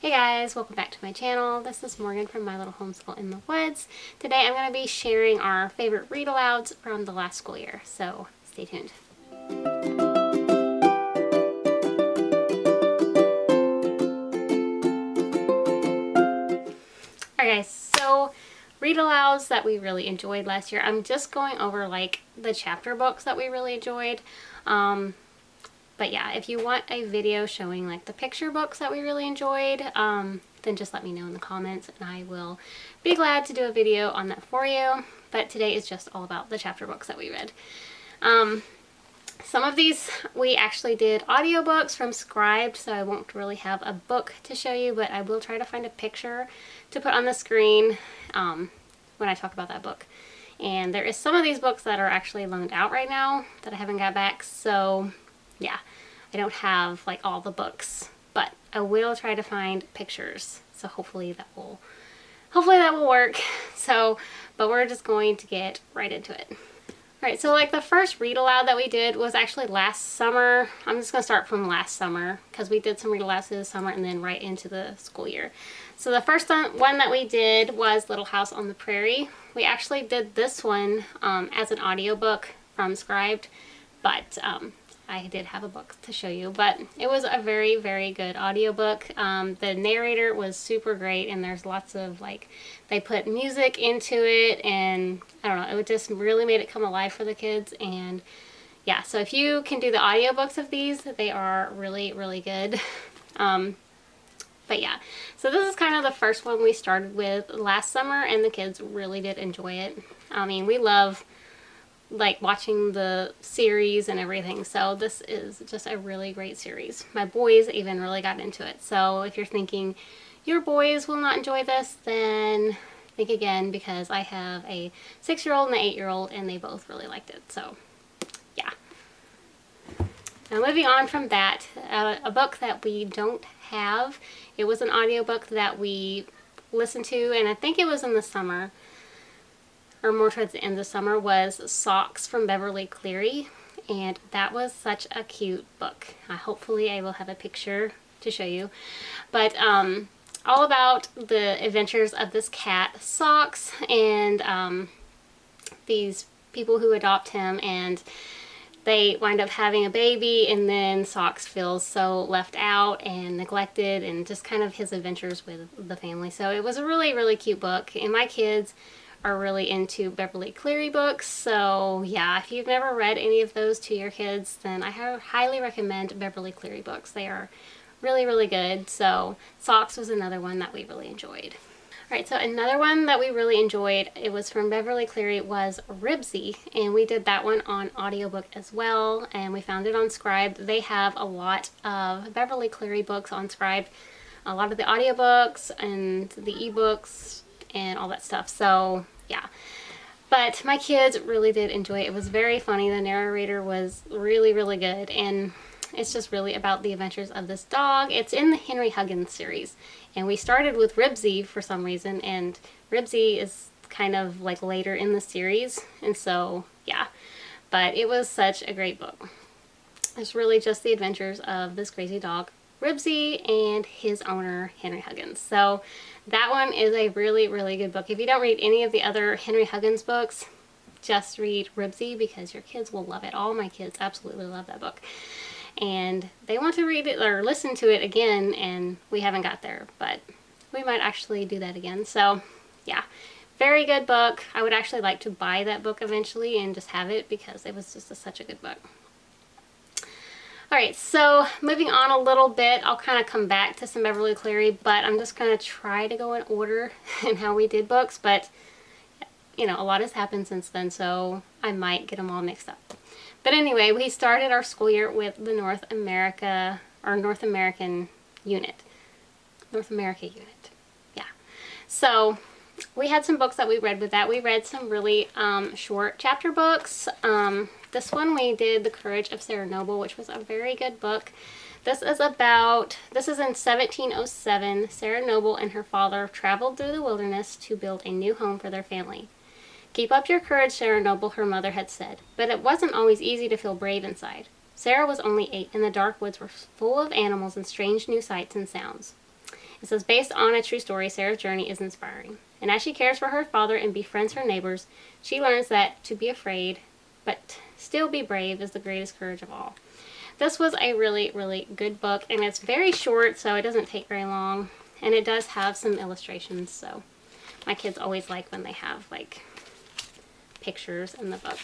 Hey guys, welcome back to my channel. This is Morgan from My Little Homeschool in the Woods. Today I'm going to be sharing our favorite read-alouds from the last school year, so stay tuned. Alright guys, so read-alouds that we really enjoyed last year. I'm just going over like the chapter books that we really enjoyed. But yeah, if you want a video showing like the picture books that we really enjoyed, then just let me know in the comments and I will be glad to do a video on that for you. But today is just all about the chapter books that we read. Some of these we actually did audiobooks from Scribed, so I won't really have a book to show you, but I will try to find a picture to put on the screen when I talk about that book. And there is some of these books that are actually loaned out right now that I haven't got back, so yeah, I don't have like all the books, but I will try to find pictures. So hopefully that will work. So, but we're just going to get right into it. Alright, so like the first read aloud that we did was actually last summer. I'm just going to start from last summer because we did some read alouds this summer and then right into the school year. So the first one that we did was Little House on the Prairie. We actually did this one as an audiobook from Scribed, but I did have a book to show you, but it was a very, very good audiobook. The narrator was super great, and there's lots of like, they put music into it, and I don't know, it just really made it come alive for the kids. And yeah, so if you can do the audiobooks of these, they are really, really good. But yeah, so this is kind of the first one we started with last summer, and the kids really did enjoy it. I mean, we love like watching the series and everything, so this is just a really great series. My boys even really got into it, so if you're thinking your boys will not enjoy this, then think again, because I have a 6-year-old and an 8-year-old and they both really liked it. So yeah. Now moving on from that, a book that we don't have, it was an audiobook that we listened to, and I think it was in the summer, or more towards the end of the summer, was Socks from Beverly Cleary, and that was such a cute book. Hopefully I will have a picture to show you, but all about the adventures of this cat Socks and these people who adopt him, and they wind up having a baby, and then Socks feels so left out and neglected, and just kind of his adventures with the family. So it was a really, really cute book, and my kids are really into Beverly Cleary books, so yeah, if you've never read any of those to your kids, then I highly recommend Beverly Cleary books. They are really, really good. So Socks was another one that we really enjoyed. Alright, so another one that we really enjoyed, it was from Beverly Cleary, was Ribsy, and we did that one on audiobook as well, and we found it on Scribed. They have a lot of Beverly Cleary books on Scribed, a lot of the audiobooks and the ebooks and all that stuff, so yeah. But my kids really did enjoy it. It was very funny. The narrator was really, really good, and it's just really about the adventures of this dog. It's in the Henry Huggins series, and we started with Ribsy for some reason, and Ribsy is kind of like later in the series, and so yeah, but it was such a great book. It's really just the adventures of this crazy dog Ribsy and his owner Henry Huggins. So that one is a really, really good book. If you don't read any of the other Henry Huggins books, just read Ribsy because your kids will love it. All my kids absolutely love that book, and they want to read it or listen to it again, and we haven't got there, but we might actually do that again. So yeah, very good book. I would actually like to buy that book eventually and just have it because it was just such a good book. Alright, so moving on a little bit, I'll kind of come back to some Beverly Cleary, but I'm just going to try to go in order in how we did books, but you know, a lot has happened since then, so I might get them all mixed up. But anyway, we started our school year with the North America unit. Yeah. So we had some books that we read with that. We read some really short chapter books. This one we did The Courage of Sarah Noble, which was a very good book. This is in 1707. Sarah Noble and her father traveled through the wilderness to build a new home for their family. "Keep up your courage, Sarah Noble," her mother had said, but it wasn't always easy to feel brave inside. Sarah was only 8, and the dark woods were full of animals and strange new sights and sounds. It says, based on a true story, Sarah's journey is inspiring. And as she cares for her father and befriends her neighbors, she learns that to be afraid, but still be brave, is the greatest courage of all. This was a really, really good book, and it's very short, so it doesn't take very long. And it does have some illustrations, so my kids always like when they have like pictures in the book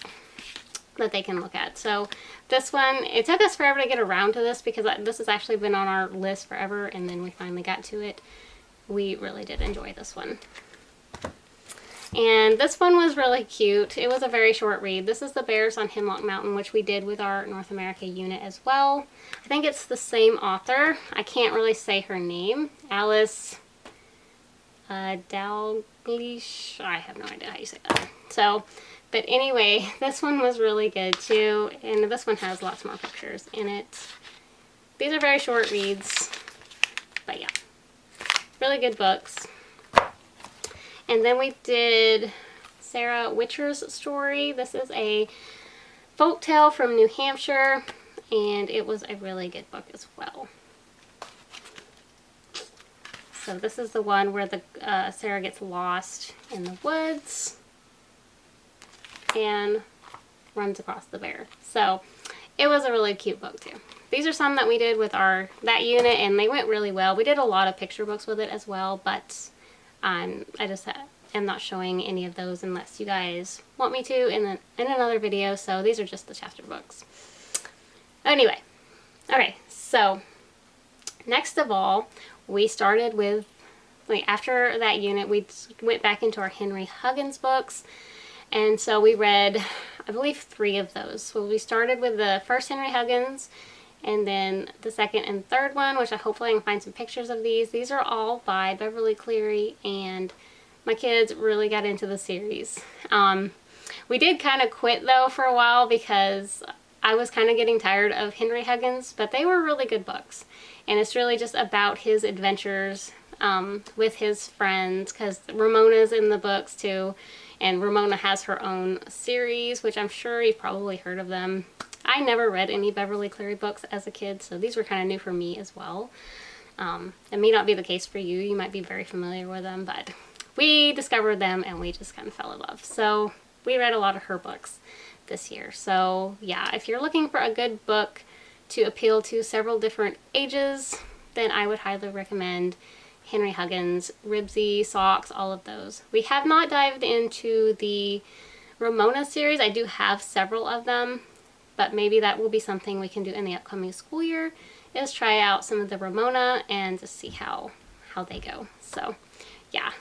that they can look at. So this one, it took us forever to get around to this because this has actually been on our list forever, and then we finally got to it. We really did enjoy this one. And this one was really cute. It was a very short read. This is The Bears on Hemlock Mountain, which we did with our North America unit as well. I think it's the same author. I can't really say her name. Alice Dalglish. I have no idea how you say that. So, but anyway, this one was really good too. And this one has lots more pictures in it. These are very short reads. But yeah, really good books. And then we did Sarah Witcher's story. This is a folktale from New Hampshire, and it was a really good book as well. So this is the one where the Sarah gets lost in the woods and runs across the bear. So it was a really cute book too. These are some that we did with that unit, and they went really well. We did a lot of picture books with it as well, but I just am not showing any of those unless you guys want me to in another video. So these are just the chapter books. Anyway, okay, so next of all, we started with, after that unit, we went back into our Henry Huggins books. And so we read, I believe, 3 of those. So we started with the first Henry Huggins, and then the second and third one, which hopefully I can find some pictures of these. These are all by Beverly Cleary, and my kids really got into the series. We did kind of quit though for a while because I was kind of getting tired of Henry Huggins, but they were really good books. And it's really just about his adventures with his friends, because Ramona's in the books too. And Ramona has her own series, which I'm sure you've probably heard of them. I never read any Beverly Cleary books as a kid, so these were kind of new for me as well. It may not be the case for you. You might be very familiar with them, but we discovered them and we just kind of fell in love. So we read a lot of her books this year. So yeah, if you're looking for a good book to appeal to several different ages, then I would highly recommend Henry Huggins, Ribsy, Socks, all of those. We have not dived into the Ramona series. I do have several of them, but maybe that will be something we can do in the upcoming school year, is try out some of the Ramona and just see how they go. So yeah.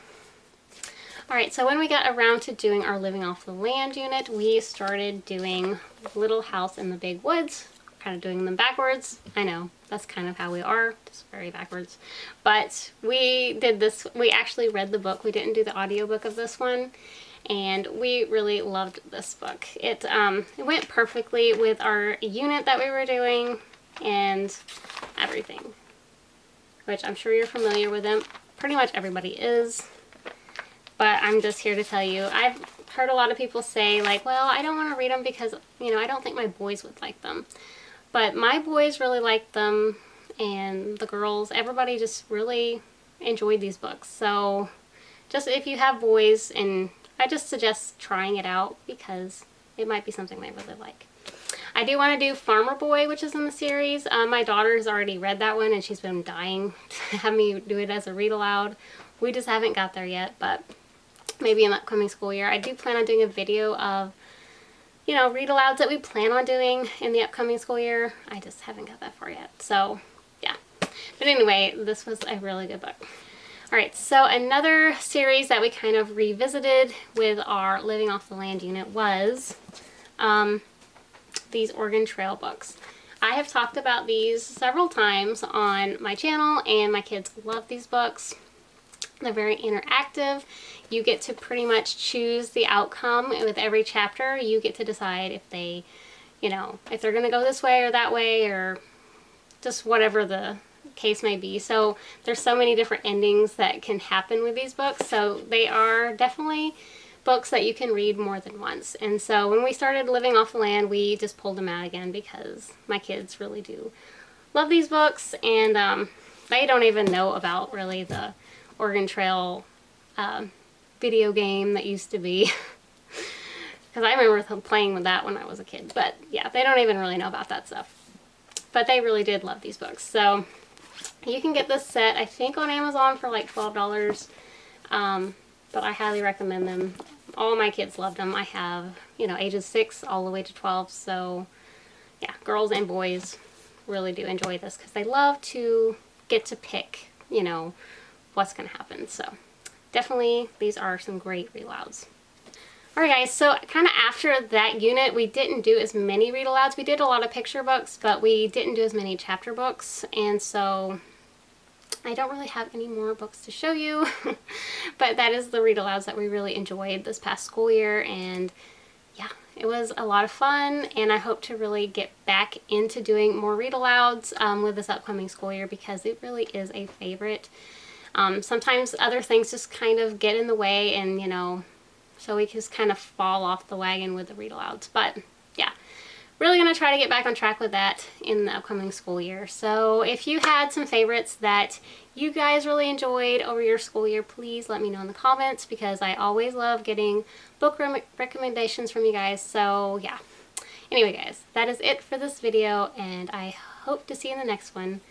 Alright, so when we got around to doing our Living Off the Land unit, we started doing Little House in the Big Woods. Kind of doing them backwards. I know, that's kind of how we are, just very backwards. But we did this, we actually read the book. We didn't do the audiobook of this one, and we really loved this book. It went perfectly with our unit that we were doing and everything, which I'm sure you're familiar with them. Pretty much everybody is, but I'm just here to tell you, I've heard a lot of people say like, well, I don't want to read them because, you know, I don't think my boys would like them. But my boys really liked them, and the girls, everybody just really enjoyed these books. So just if you have boys, and I just suggest trying it out because it might be something they really like. I do want to do Farmer Boy, which is in the series. My daughter has already read that one, and she's been dying to have me do it as a read aloud. We just haven't got there yet, but maybe in the upcoming school year. I do plan on doing a video of, you know, read alouds that we plan on doing in the upcoming school year. I just haven't got that far yet. So yeah. But anyway, this was a really good book. Alright, so another series that we kind of revisited with our Living Off the Land unit was these Oregon Trail books. I have talked about these several times on my channel, and my kids love these books. They're very interactive. You get to pretty much choose the outcome with every chapter. You get to decide if they, you know, if they're going to go this way or that way, or just whatever the case may be. So there's so many different endings that can happen with these books. So they are definitely books that you can read more than once. And so when we started Living Off the Land, we just pulled them out again because my kids really do love these books. And they don't even know about really the Oregon Trail video game that used to be. Because I remember playing with that when I was a kid. But yeah, they don't even really know about that stuff. But they really did love these books. So you can get this set, I think, on Amazon for like $12. But I highly recommend them. All my kids loved them. I have, you know, ages 6 all the way to 12. So yeah, girls and boys really do enjoy this because they love to get to pick, you know, what's going to happen. So definitely these are some great read alouds. Alright guys, so kind of after that unit, we didn't do as many read alouds. We did a lot of picture books, but we didn't do as many chapter books, and so I don't really have any more books to show you. But that is the read alouds that we really enjoyed this past school year, and yeah, it was a lot of fun, and I hope to really get back into doing more read alouds with this upcoming school year because it really is a favorite. Sometimes other things just kind of get in the way, and you know, so we just kind of fall off the wagon with the read alouds. But yeah, really going to try to get back on track with that in the upcoming school year. So if you had some favorites that you guys really enjoyed over your school year, please let me know in the comments because I always love getting book recommendations from you guys. So yeah, anyway guys, that is it for this video, and I hope to see you in the next one.